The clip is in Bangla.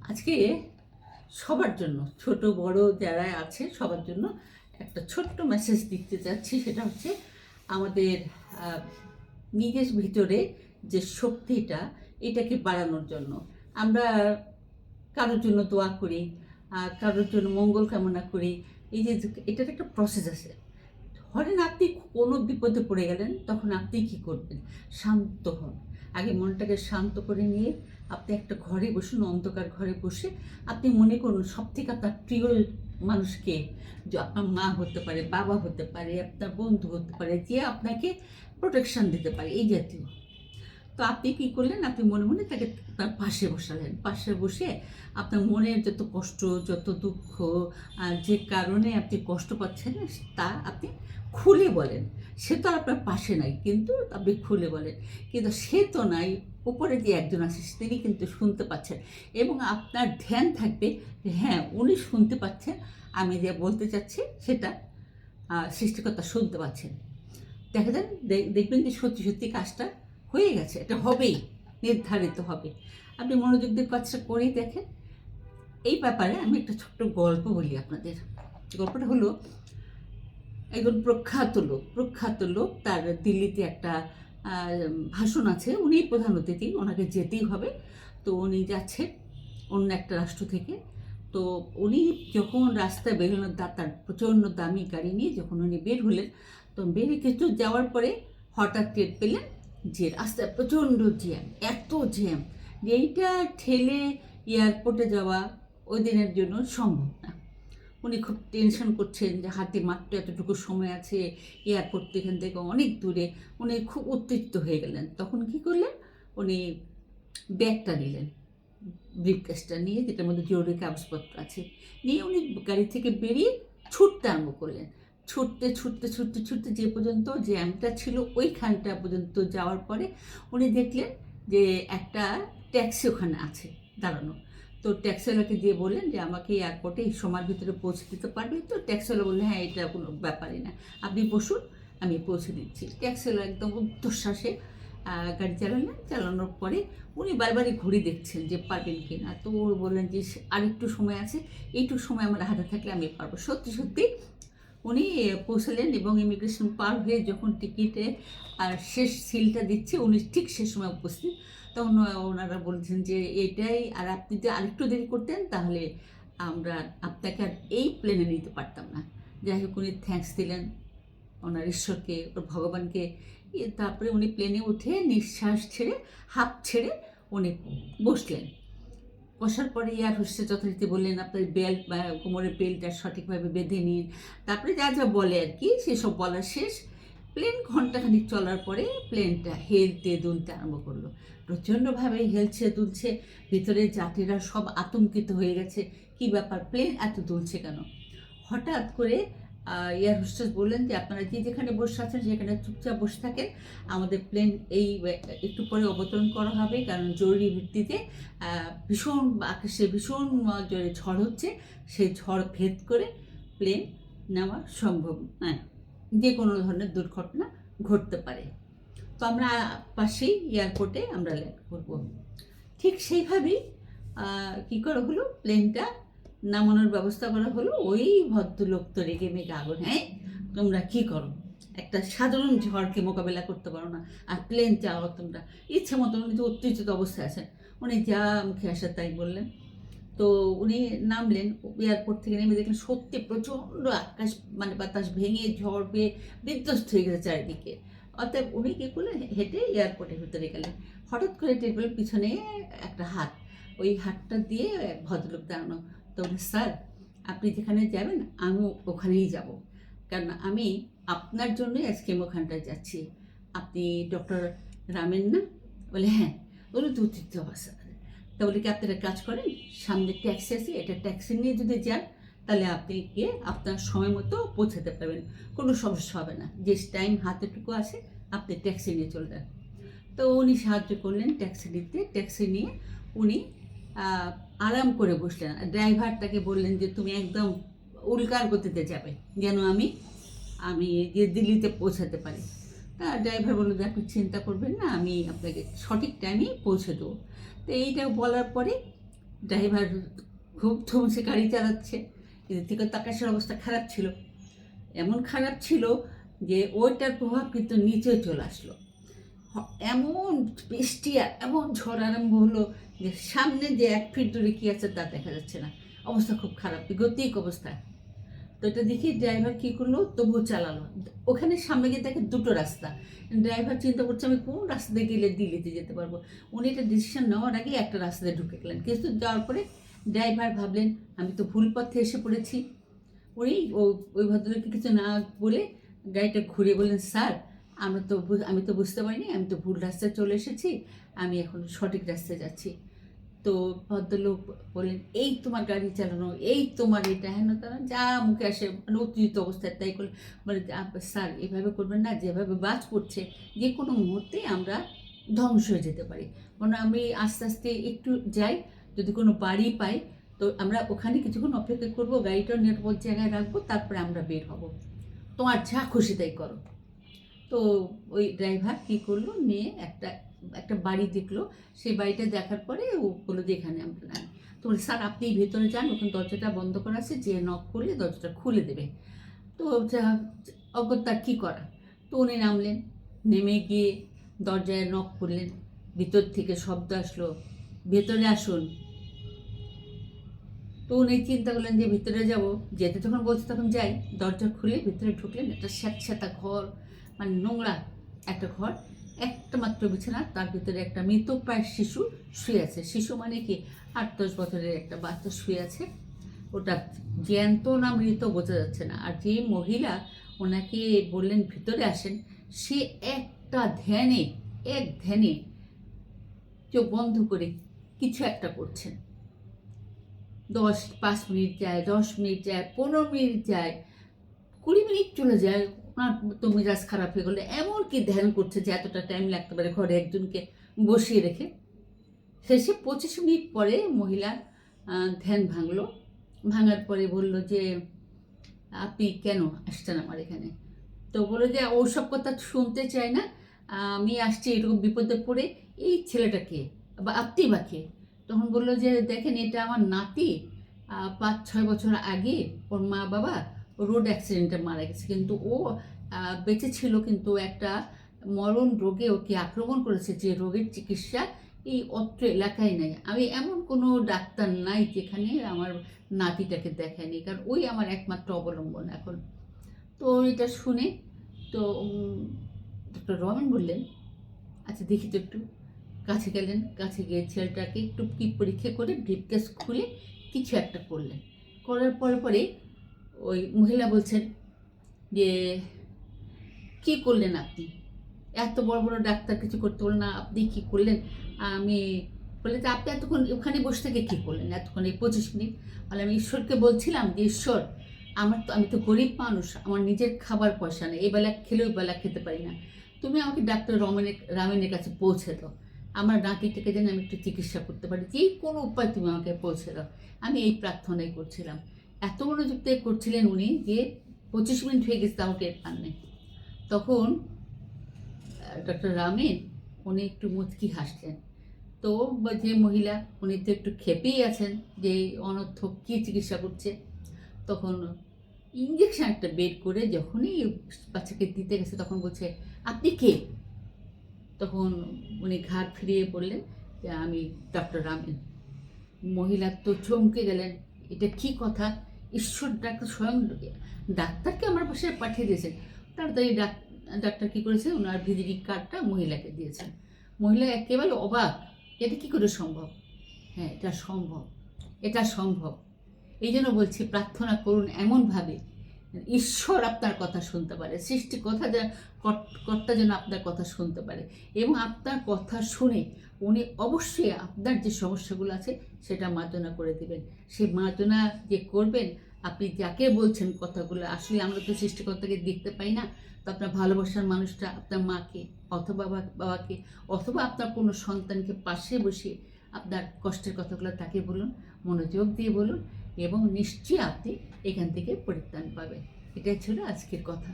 আজকে সবার জন্য, ছোট বড় যারা আছে সবার জন্য একটা ছোট্ট মেসেজ দিতে চাচ্ছি। সেটা হচ্ছে আমাদের আহ, নিজের ভিতরে যে শক্তিটা, এটাকে বাড়ানোর জন্য আমরা কারোর জন্য দোয়া করি, কারোর জন্য মঙ্গল কামনা করি। এই যে এটার একটা প্রসেস আছে। ধরেন আপনি কোনো বিপদে পড়ে গেলেন, তখন আপনি কি করবেন? শান্ত হন। আগে মনটাকে শান্ত করে নিয়ে আপনি একটা ঘরে বসুন, অন্ধকার ঘরে বসে আপনি মনে করুন সব থেকে আপনার প্রিয় মানুষকে, যে আপনার মা হতে পারে, বাবা হতে পারে, আপনার বন্ধু হতে পারে, যে আপনাকে প্রোটেকশন দিতে পারে, এই জাতীয়। তো আপনি কী করলেন? আপনি মনে মনে তাকে তার পাশে বসালেন। পাশে বসে আপনার মনের যত কষ্ট, যত দুঃখ, আর যে কারণে আপনি কষ্ট পাচ্ছেন, তা আপনি খুলে বলেন। সে তো আর আপনার পাশে নাই, কিন্তু আপনি খুলে বলেন। কিন্তু সে তো নাই, উপরে যে একজন আছে তিনি কিন্তু শুনতে পাচ্ছেন, এবং আপনার ধ্যান থাকবে যে হ্যাঁ, উনি শুনতে পাচ্ছেন, আমি যে বলতে চাচ্ছি সেটা সৃষ্টিকর্তা শুনতে পাচ্ছেন। দেখা যান, দেখবেন যে সত্যি সত্যি কাজটা হয়ে গেছে, এটা হবেই, নির্ধারিত হবে। আপনি মনোযোগ দিয়ে কাজটা করেই দেখেন। এই ব্যাপারে আমি একটা ছোট্ট গল্প বলি আপনাদের। গল্পটা হলো, একজন প্রখ্যাত লোক, তার দিল্লিতে একটা ভাষণ আছে, উনি প্রধান অতিথি, ওনাকে যেতেই হবে। তো উনি যাচ্ছে অন্য একটা রাষ্ট্র থেকে। তো উনি যখন রাস্তায় বেরোলেন, তার প্রচণ্ড দামি গাড়ি নিয়ে যখন উনি বের হলেন, তো বেরিয়ে কিছু যাওয়ার পরে হঠাৎ টের পেলেন যে রাস্তায় প্রচণ্ড জ্যাম, এত জ্যাম যে এইটা ঠেলে এয়ারপোর্টে যাওয়া ওই দিনের জন্য সম্ভব না। উনি খুব টেনশন করছেন যে হাতে মাত্র এতটুকু সময় আছে, এয়ারপোর্ট এখান থেকে অনেক দূরে। উনি খুব উত্তেজিত হয়ে গেলেন। তখন কি করলেন? উনি ব্যাগটা নিলেন, ব্রিফকেসটা নিয়ে, যেটার মধ্যে জরুরি কাগজপত্র আছে, নিয়ে উনি গাড়ি থেকে বেরিয়ে ছুটতে আরম্ভ করলেন। ছুটতে যে পর্যন্ত জ্যামটা ছিল ওইখানটা পর্যন্ত যাওয়ার পরে উনি দেখলেন যে একটা ট্যাক্সি ওখানে আছে দাঁড়ানো। তো ট্যাক্সিওয়ালাকে দিয়ে বললেন যে আমাকে এয়ারপোর্টে এই সময়ের ভিতরে পৌঁছে দিতে পারবে? তো ট্যাক্সিওয়ালা বললেন হ্যাঁ, এটা কোনো ব্যাপারই না, আপনি বসুন, আমি পৌঁছে দিচ্ছি। ট্যাক্সিওয়ালা একদম উদ্ধশ্বাসে গাড়ি চালানোর পরে উনি বারবারই ঘড়ি দেখছেন যে পারবেন কি না। তো বললেন যে আরেকটু সময় আছে, এইটুকু সময় আমার হাতে থাকলে আমি পারবো। সত্যি সত্যি উনি পৌঁছালেন, এবং ইমিগ্রেশন পার হয়ে যখন টিকিটে আর শেষ সিলটা দিচ্ছে, উনি ঠিক সে সময় উপস্থিত। তখন ওনারা বলছেন যে এটাই, আর আপনি যদি আরেকটু দেরি করতেন তাহলে আমরা আপনাকে আর এই প্লেনে নিতে পারতাম না। যাই হোক, উনি থ্যাঙ্কস দিলেন ওনার ঈশ্বরকে, ওর ভগবানকে। তারপরে উনি প্লেনে উঠে নিঃশ্বাস ছেড়ে, হাঁপ ছেড়ে উনি বসলেন। বসার পরে এয়ার হোস্টেস যথারীতি বললেন আপনার বেল্ট বা কোমরের বেল্টটা সঠিকভাবে বেঁধে নিন। তারপরে যা যা বলে আর কি, সেসব বলা শেষ। প্লেন ঘন্টাখানিক চলার পরে প্লেনটা হেলতে দুলতে আরম্ভ করলো। প্রচণ্ডভাবে হেলছে দুলছে, ভিতরে যাত্রীরা সব আতঙ্কিত হয়ে গেছে, কি ব্যাপার, প্লেন এত দুলছে কেন? হঠাৎ করে এয়ার হোস্টেস বললেন যে আপনারা যে যেখানে বসে আছেন সেখানে চুপচাপ বসে থাকেন, আমাদের প্লেন এই একটু পরে অবতরণ করা হবে, কারণ জরুরি ভিত্তিতে ভীষণ আকাশে ভীষণ জোরে ঝড় হচ্ছে, সেই ঝড় ভেদ করে প্লেন নেওয়া সম্ভব নয়, যে কোনো ধরনের দুর্ঘটনা ঘটতে পারে। তো আমরা পাশেই এয়ারপোর্টে আমরা ল্যান্ড করবো। ঠিক সেইভাবেই কী করা হলো, প্লেনটা নামানোর ব্যবস্থা করা হলো। ওই ভদ্রলোক তো রেগে মেগে আগুন, হ্যাঁ তোমরা কী করো? একটা সাধারণ ঝড়কে মোকাবেলা করতে পারো না, আর প্লেন চালাও তোমরা ইচ্ছে মতো। উনি তো উত্তেজিত অবস্থায় আছেন, উনি যা মুখে আসে তাই বললেন। তো উনি নামলেন, এয়ারপোর্ট থেকে নেমে দেখলেন সত্যি প্রচণ্ড আকাশ, মানে বাতাস ভেঙে ঝড় হয়ে বিধ্বস্ত হয়ে গেছে চারিদিকে। অতএব উনি কী করলেন, হেঁটে এয়ারপোর্টের ভিতরে গেলেন। হঠাৎ করে টেবিলের পিছনে একটা হাত, ওই হাতটা দিয়ে ভদ্রলোক দাঁড়ানো। তো স্যার, আপনি যেখানে যাবেন আমি ওখানেই যাব, কারণ আমি আপনার জন্যই আজকে আমি ওখানটায় যাচ্ছি। আপনি ডক্টর রামেন না? বলে হ্যাঁ। বলে তো অতিথি অবস্থা। তা বলে কি আপনারা কাজ করেন, সামনে ট্যাক্সি আছে, এটা ট্যাক্সি নিয়ে যদি যান তাহলে আপনি গিয়ে আপনার সময় মতো পৌঁছাতে পারবেন, কোনো সমস্যা হবে না। যে টাইম হাতেটুকু আছে আপনি ট্যাক্সি নিয়ে চলে যান। তো উনি সাহায্য করলেন ট্যাক্সি নিতে। ট্যাক্সি নিয়ে উনি আরাম করে বসলেন। ড্রাইভারটাকে বললেন যে তুমি একদম উল্কার গতিতে যাবে, যেন আমি আমি যে দিল্লিতে পৌঁছাতে পারি। তা ড্রাইভার বললো যে আপনি চিন্তা করবেন না, আমি আপনাকে সঠিক টাইমেই পৌঁছে দেবো। তো এইটা বলার পরে ড্রাইভার খুব থমসে গাড়ি চালাচ্ছে, এদিক থেকে আকাশের অবস্থা খারাপ ছিল, এমন খারাপ ছিল যে ওইটার প্রভাব কিন্তু নিচেও চলে আসলো। এমন বৃষ্টি আর এমন ঝড় আরম্ভ হলো যে সামনে যে 1 ফিট দূরে কী আছে তা দেখা যাচ্ছে না, অবস্থা খুব খারাপ, বিগতিক অবস্থা। তো এটা দেখি ড্রাইভার কী করলো, তবুও চালালো। ওখানে সামনে গিয়ে দেখে 2টো রাস্তা। ড্রাইভার চিন্তা করছে আমি কোন রাস্তা দিয়ে গেলে দিল্লিতে যেতে পারবো। উনি এটা ডিসিশন নেওয়ার আগে একটা রাস্তায় ঢুকে গেলেন, কিন্তু যাওয়ার পরে ড্রাইভার ভাবলেন আমি তো ভুল পথে এসে পড়েছি। উনি ওই ভদ্রলোককে কিছু না বলে গাড়িটা ঘুরিয়ে বললেন, স্যার আমি তো বুঝতে পারিনি, আমি তো ভুল রাস্তায় চলে এসেছি, আমি এখন সঠিক রাস্তায় যাচ্ছি। তো ভদ্রলোক বললেন, এই তোমার গাড়ি চালানো, এই তোমার এটা হেন তারা যা মুখে আসে, মানে উত্তেজিত অবস্থায় তাই করলে বলে, স্যার এভাবে করবেন না, যেভাবে বাজ পড়ছে যে কোনো মুহূর্তে আমরা ধ্বংস হয়ে যেতে পারি। মানে আমি আস্তে আস্তে একটু যাই, যদি কোনো বাড়ি পাই তো আমরা ওখানে কিছুক্ষণ অপেক্ষা করবো, গাড়িটা নিরাপদ জায়গায় রাখবো, তারপরে আমরা বের হব, তোমার যা খুশি তাই করো। তো ওই ড্রাইভার কী করলো, নিয়ে একটা বাড়ি দেখলো, সেই বাড়িটা দেখার পরে ও বললো যে এখানে আমরা নাই। তো বলি, স্যার আপনি ভেতরে যান, ওখানে দরজাটা বন্ধ করা আছে, যে নক করলে দরজাটা খুলে দেবে। তো অগত্যা কী করা, তো উনি নামলেন, নেমে গিয়ে দরজায় নক করলেন, ভিতর থেকে শব্দ আসলো, ভেতরে আসুন। তো উনি চিন্তা করলেন যে ভিতরে যাব, যেতে যখন বলছে তখন যাই। দরজা খুলে ভিতরে ঢুকলেন, একটা স্যাঁতস্যাঁতা ঘর, মানে নোংরা একটা ঘর, একটা মাত্র বিছানা, তার ভিতরে একটা মৃতপ্রায় শিশু শুয়ে আছে। শিশু মানে কি 8-10 বছরের একটা বাচ্চা শুয়ে আছে। ওটা জ্যান্ত না মৃত বোঝা যাচ্ছে না। আর যে মহিলা ওনাকে বললেন ভিতরে আসেন, সে এক ধ্যানে চোখ বন্ধ করে কিছু একটা করছেন। 5 মিনিট যায়, 10 মিনিট যায়, 15 মিনিট যায়, 20 মিনিট চলে যায়, ওনার তো মেজাজ খারাপ হয়ে গেলো। এমনকি ধ্যান করছে যে এতটা টাইম লাগতে পারে ঘরে একজনকে বসিয়ে রেখে। শেষে 25 মিনিট পরে মহিলার ধ্যান ভাঙলো। ভাঙার পরে বলল যে আপনি কেন আসছেন আমার এখানে? তো বলে যে ওসব কথা শুনতে চায় না, আমি আসছি এরকম বিপদে পড়ে, এই ছেলেটাকে বা আপনি বা কে? তখন বললো যে দেখেন এটা আমার নাতি, 5-6 বছর আগে ওর মা বাবা রোড অ্যাক্সিডেন্টে মারা গেছে, কিন্তু ও বেঁচে ছিল, কিন্তু একটা মরণ রোগে ওকে আক্রমণ করেছে, যে রোগের চিকিৎসা এই অত্র এলাকায় নেই। আমি এমন কোনো ডাক্তার নাই যেখানে আমার নাতিটাকে দেখায়নি, কারণ ওই আমার একমাত্র অবলম্বন এখন। তো এটা শুনে তো ডক্টর রহমান বললেন, আচ্ছা দেখি তো একটু। কাছে গেলেন, কাছে গিয়ে ছেলেটাকে একটু কি পরীক্ষা করে ব্রিফকেস খুলে কিছু একটা করলেন। করার পরে ওই মহিলা বলছেন যে কী করলেন আপনি? এত বড় বড় ডাক্তার কিছু করতে বললেন না, আপনি কী করলেন? আমি বলে যে আপনি এতক্ষণ ওখানে বসে থেকে কী করলেন এতক্ষণ, এই 25 মিনিট? বলে আমি ঈশ্বরকে বলছিলাম যে ঈশ্বর, আমি তো গরিব মানুষ, আমার নিজের খাবার পয়সা নেই, এই বেলা খেলে ওই বেলা খেতে পারি না, তুমি আমাকে ডাক্তার রামেনের কাছে পৌঁছে দাও, আমার নাতিটাকে যেন আমি একটু চিকিৎসা করতে পারি, যে কোনো উপায় তুমি আমাকে পৌঁছে দাও, আমি এই প্রার্থনাই করছিলাম। এত মনোযোগ দিয়ে করছিলেন উনি যে 25 মিনিট হয়ে গেছে তাও টের পান নাই। তখন ডক্টর রামেন উনি একটু মুচকি হাসলেন। তো যে মহিলা উনি তো একটু ক্ষেপেই আছেন যে অনর্থক কী চিকিৎসা করছে। তখন ইঞ্জেকশন একটা বের করে যখনই বাচ্চাকে দিতে গেছে তখন বলছে, আপনি কে? তখন উনি ঘাড় ফিরিয়ে বললেন যে আমি ডক্টর রামেন। মহিলা তো চমকে গেলেন, এটা কি কথা? ঈশ্বর ডাক্তার স্বয়ং ডাক্তারকে আমার পাশে পাঠিয়ে দিয়েছেন। তাড়াতাড়ি ডাক্তার কী করেছে, ওনার ভিজিটিং কার্ডটা মহিলাকে দিয়েছেন। মহিলা একেবারে অবাক, এটা কী করে সম্ভব? হ্যাঁ, এটা সম্ভব। এই জন্য বলছি প্রার্থনা করুন এমনভাবে ঈশ্বর আপনার কথা শুনতে পারে, কর্তা যেন আপনার কথা শুনতে পারে, এবং আপনার কথা শুনে উনি অবশ্যই আপনার যে সমস্যাগুলো আছে সেটা মার্জনা করে দেবেন। সেই মার্জনা যে করবেন, আপনি যাকে বলছেন কথাগুলো, আসলে আমরা তো সৃষ্টিকর্তাকে দেখতে পাই না, তো আপনার ভালোবাসার মানুষটা, আপনার মাকে অথবা বাবাকে অথবা আপনার কোনো সন্তানকে পাশে বসিয়ে আপনার কষ্টের কথাগুলো তাকে বলুন, মনোযোগ দিয়ে বলুন, এবং নিশ্চয়ই আপনি এখান থেকে পরিত্রাণ পাবেন। এটাই ছিল আজকের কথা।